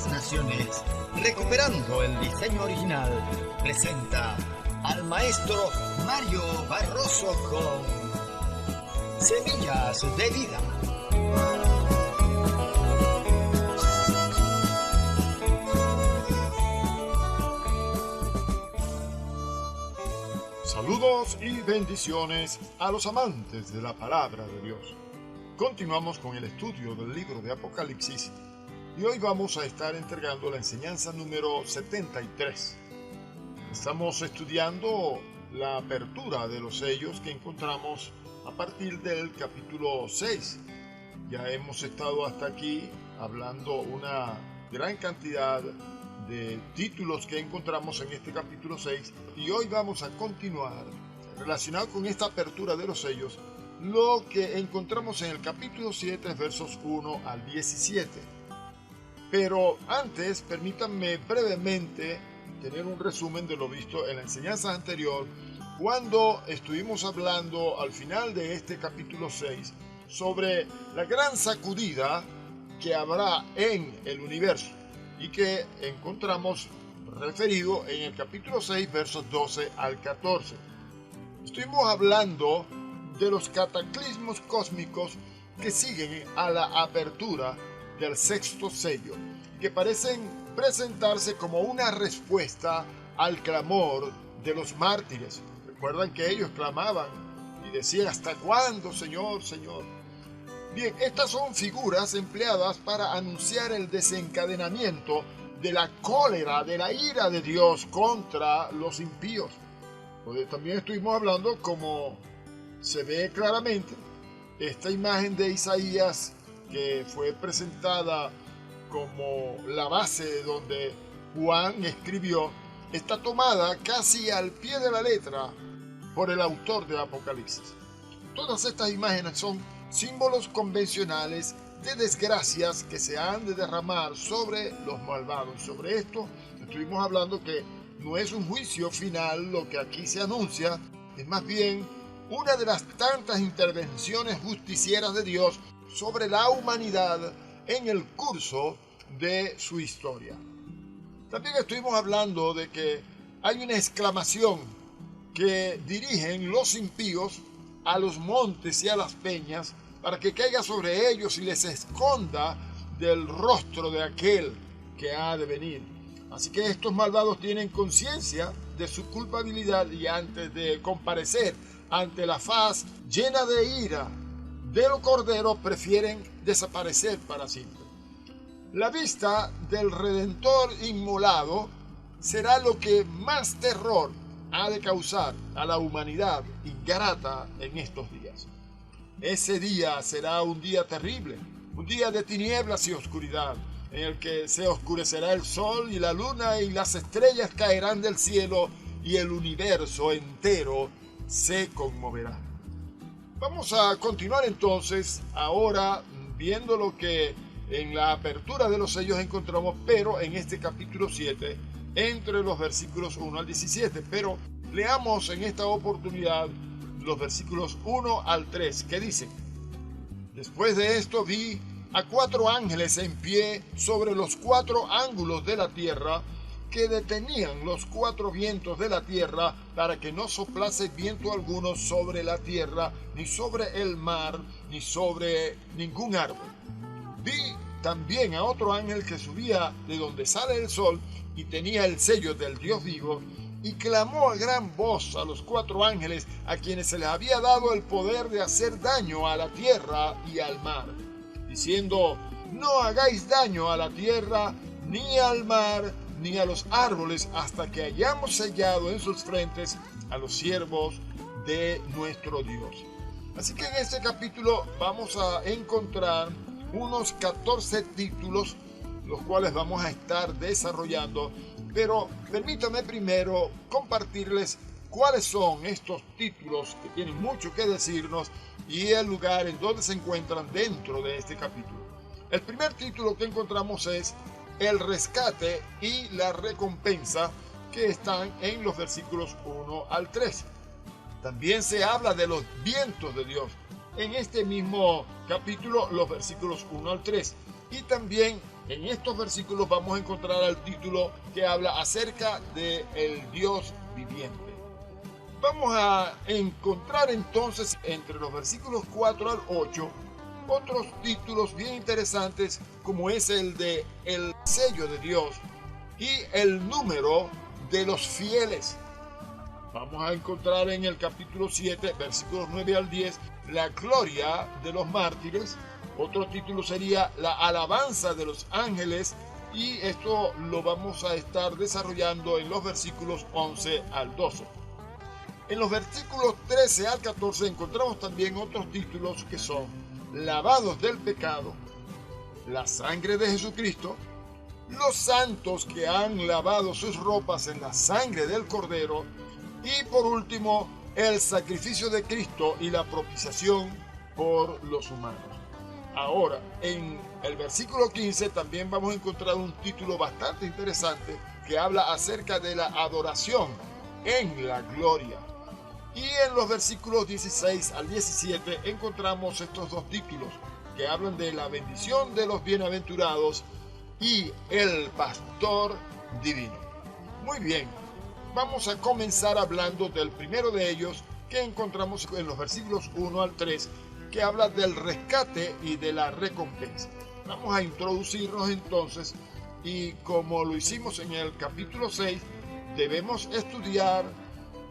las Naciones, recuperando el diseño original, presenta al maestro Mario Barroso con Semillas de Vida. Saludos y bendiciones a los amantes de la palabra de Dios. Continuamos con el estudio del libro de Apocalipsis y hoy vamos a estar entregando la enseñanza número 73. Estamos estudiando la apertura de los sellos que encontramos a partir del capítulo 6. Ya hemos estado hasta aquí hablando una gran cantidad de títulos que encontramos en este capítulo 6 y hoy vamos a continuar relacionado con esta apertura de los sellos lo que encontramos en el capítulo 7 versos 1 al 17. Pero antes permítanme brevemente tener un resumen de lo visto en la enseñanza anterior cuando estuvimos hablando al final de este capítulo 6 sobre la gran sacudida que habrá en el universo y que encontramos referido en el capítulo 6, versos 12 al 14. Estuvimos hablando de los cataclismos cósmicos que siguen a la apertura del sexto sello, que parecen presentarse como una respuesta al clamor de los mártires. Recuerdan que ellos clamaban y decían: ¿hasta cuándo, Señor, Señor? Bien, estas son figuras empleadas para anunciar el desencadenamiento de la cólera, de la ira de Dios contra los impíos. También estuvimos hablando, como se ve claramente, esta imagen de Isaías que fue presentada como la base donde Juan escribió, está tomada casi al pie de la letra por el autor de Apocalipsis. Todas estas imágenes son símbolos convencionales de desgracias que se han de derramar sobre los malvados. Sobre esto estuvimos hablando que no es un juicio final lo que aquí se anuncia, es más bien una de las tantas intervenciones justicieras de Dios sobre la humanidad en el curso de su historia. También estuvimos hablando de que hay una exclamación que dirigen los impíos a los montes y a las peñas para que caiga sobre ellos y les esconda del rostro de aquel que ha de venir. Así que estos malvados tienen conciencia de su culpabilidad y antes de comparecer ante la faz llena de ira del Cordero prefieren desaparecer para siempre. La vista del Redentor inmolado será lo que más terror ha de causar a la humanidad ingrata en estos días. Ese día será un día terrible, un día de tinieblas y oscuridad, en el que se oscurecerá el sol y la luna y las estrellas caerán del cielo y el universo entero se conmoverá. Vamos a continuar entonces ahora viendo lo que en la apertura de los sellos encontramos, pero en este capítulo 7, entre los versículos 1 al 17. Pero leamos en esta oportunidad los versículos 1 al 3, que dicen: Después de esto vi a 4 ángeles en pie sobre los 4 ángulos de la tierra, que detenían los 4 vientos de la tierra para que no soplase viento alguno sobre la tierra, ni sobre el mar, ni sobre ningún árbol. Vi también a otro ángel que subía de donde sale el sol y tenía el sello del Dios vivo, y clamó a gran voz a los 4 ángeles a quienes se les había dado el poder de hacer daño a la tierra y al mar, diciendo: No hagáis daño a la tierra, ni al mar, ni a los árboles, hasta que hayamos sellado en sus frentes a los siervos de nuestro Dios. Así que en este capítulo vamos a encontrar unos 14 títulos, los cuales vamos a estar desarrollando, pero permítame primero compartirles cuáles son estos títulos que tienen mucho que decirnos y el lugar en donde se encuentran dentro de este capítulo. El primer título que encontramos es el rescate y la recompensa, que están en los versículos 1 al 3. También se habla de los vientos de Dios en este mismo capítulo, los versículos 1 al 3. Y también En estos versículos vamos a encontrar el título que habla acerca de el Dios viviente. Vamos a encontrar entonces entre los versículos 4 al 8 otros títulos bien interesantes, como es el de el sello de Dios y el número de los fieles. Vamos a encontrar en el capítulo 7, versículos 9 al 10, la gloria de los mártires. Otro título sería la alabanza de los ángeles, y esto lo vamos a estar desarrollando en los versículos 11 al 12. En los versículos 13 al 14 encontramos también otros títulos que son lavados del pecado, la sangre de Jesucristo, los santos que han lavado sus ropas en la sangre del Cordero, y por último, el sacrificio de Cristo y la propiciación por los humanos. Ahora, en el versículo 15 también vamos a encontrar un título bastante interesante que habla acerca de la adoración en la gloria. Y en los versículos 16 al 17 encontramos estos dos títulos que hablan de la bendición de los bienaventurados y el pastor divino. Muy bien, vamos a comenzar hablando del primero de ellos, que encontramos en los versículos 1 al 3, que habla del rescate y de la recompensa. Vamos a introducirnos entonces, y como lo hicimos en el capítulo 6, debemos estudiar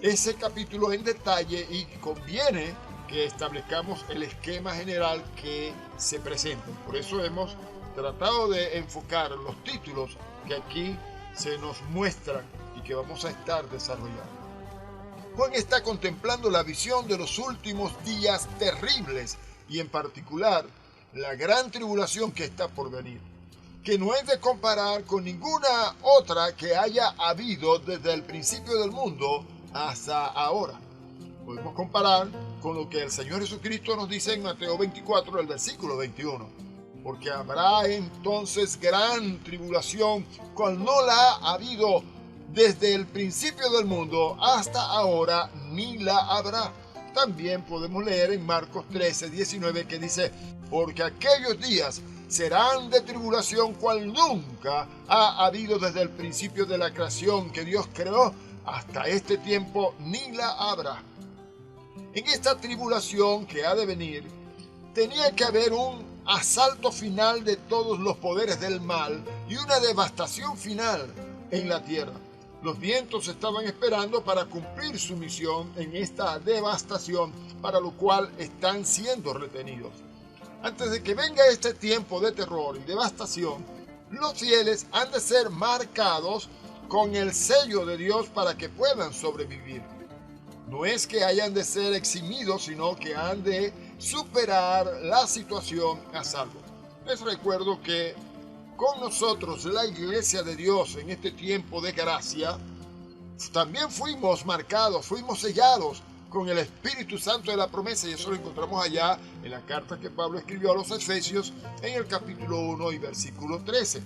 ese capítulo en detalle y conviene que establezcamos el esquema general que se presenta. Por eso hemos tratado de enfocar los títulos que aquí se nos muestran y que vamos a estar desarrollando. Juan está contemplando la visión de los últimos días terribles y en particular la gran tribulación que está por venir, que no es de comparar con ninguna otra que haya habido desde el principio del mundo hasta ahora. Podemos comparar con lo que el Señor Jesucristo nos dice en Mateo 24, el versículo 21. Porque habrá entonces gran tribulación, cual no la ha habido desde el principio del mundo hasta ahora, ni la habrá. También podemos leer en Marcos 13, 19, que dice: porque aquellos días serán de tribulación, cual nunca ha habido desde el principio de la creación que Dios creó hasta este tiempo, ni la habrá. En esta tribulación que ha de venir, tenía que haber un asalto final de todos los poderes del mal y una devastación final en la tierra. Los vientos estaban esperando para cumplir su misión en esta devastación, para lo cual están siendo retenidos. Antes de que venga este tiempo de terror y devastación, los fieles han de ser marcados con el sello de Dios para que puedan sobrevivir. No es que hayan de ser eximidos, sino que han de superar la situación a salvo. Les recuerdo que con nosotros, la Iglesia de Dios, en este tiempo de gracia, también fuimos marcados, fuimos sellados con el Espíritu Santo de la promesa, y eso lo encontramos allá en la carta que Pablo escribió a los Efesios en el capítulo 1 y versículo 13.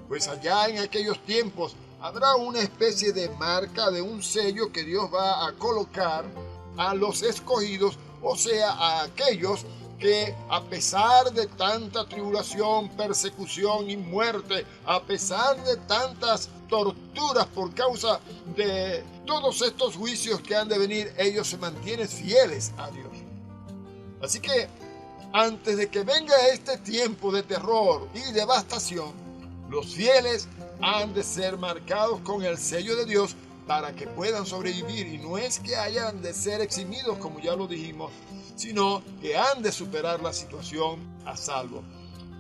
Pues allá en aquellos tiempos habrá una especie de marca, de un sello que Dios va a colocar a los escogidos, o sea, a aquellos que a pesar de tanta tribulación, persecución y muerte, a pesar de tantas torturas por causa de todos estos juicios que han de venir, ellos se mantienen fieles a Dios. Así que antes de que venga este tiempo de terror y devastación, los fieles han de ser marcados con el sello de Dios para que puedan sobrevivir, y no es que hayan de ser eximidos, como ya lo dijimos, sino que han de superar la situación a salvo.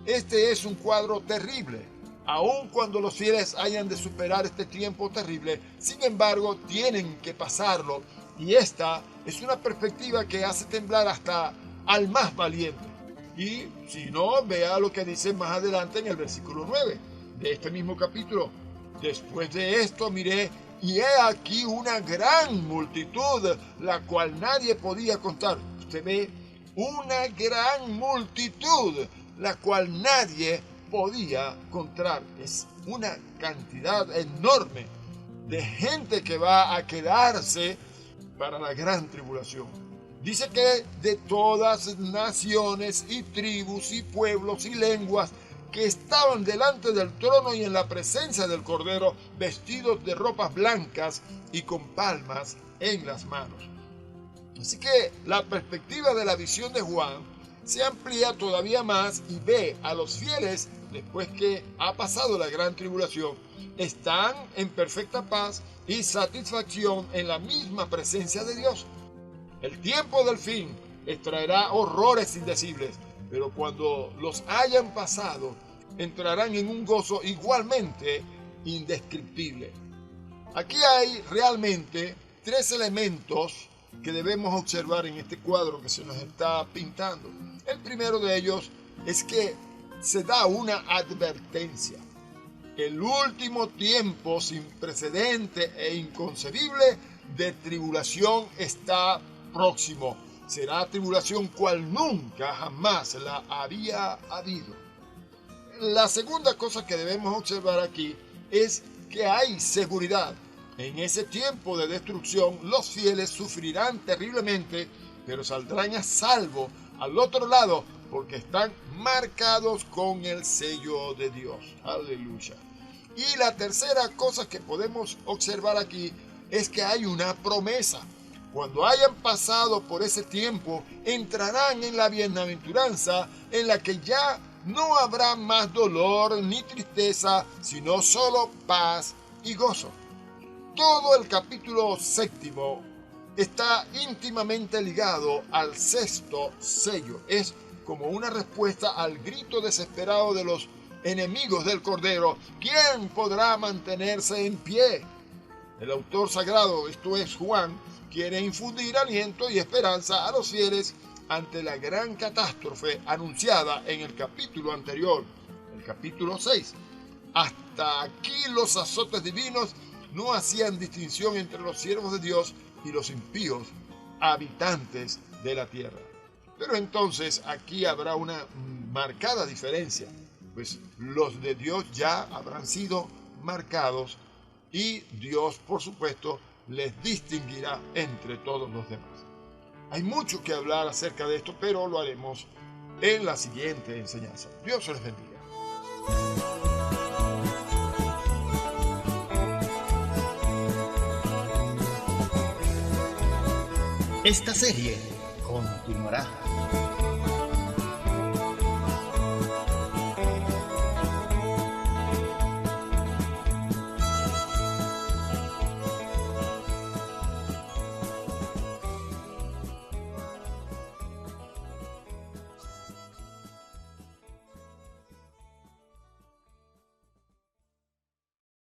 Este es un cuadro terrible, aun cuando los fieles hayan de superar este tiempo terrible. Sin embargo, tienen que pasarlo, y esta es una perspectiva que hace temblar hasta al más valiente. Y si no, vea lo que dice más adelante en el versículo 9 de este mismo capítulo. Después de esto miré, y he aquí una gran multitud, la cual nadie podía contar. Usted ve, una gran multitud, la cual nadie podía contar. Es una cantidad enorme de gente que va a quedarse para la gran tribulación. Dice que de todas naciones y tribus y pueblos y lenguas que estaban delante del trono y en la presencia del Cordero, vestidos de ropas blancas y con palmas en las manos. Así que la perspectiva de la visión de Juan se amplía todavía más y ve a los fieles, después que ha pasado la gran tribulación, están en perfecta paz y satisfacción en la misma presencia de Dios. El tiempo del fin les traerá horrores indecibles, pero cuando los hayan pasado, entrarán en un gozo igualmente indescriptible. Aquí hay realmente tres elementos que debemos observar en este cuadro que se nos está pintando. El primero de ellos es que se da una advertencia. El último tiempo sin precedente e inconcebible de tribulación está próximo. Será tribulación cual nunca jamás la había habido. La segunda cosa que debemos observar aquí es que hay seguridad. En ese tiempo de destrucción, los fieles sufrirán terriblemente, pero saldrán a salvo al otro lado porque están marcados con el sello de Dios. Aleluya. Y la tercera cosa que podemos observar aquí es que hay una promesa. Cuando hayan pasado por ese tiempo, entrarán en la bienaventuranza en la que ya no habrá más dolor ni tristeza, sino solo paz y gozo. Todo el capítulo 7 está íntimamente ligado al sexto sello. Es como una respuesta al grito desesperado de los enemigos del Cordero. ¿Quién podrá mantenerse en pie? El autor sagrado, esto es Juan, quiere infundir aliento y esperanza a los fieles ante la gran catástrofe anunciada en el capítulo anterior, el capítulo 6. Hasta aquí los azotes divinos no hacían distinción entre los siervos de Dios y los impíos, habitantes de la tierra. Pero entonces aquí habrá una marcada diferencia, pues los de Dios ya habrán sido marcados y Dios, por supuesto, les distinguirá entre todos los demás. Hay mucho que hablar acerca de esto, pero lo haremos en la siguiente enseñanza. Dios les bendiga. Esta serie continuará.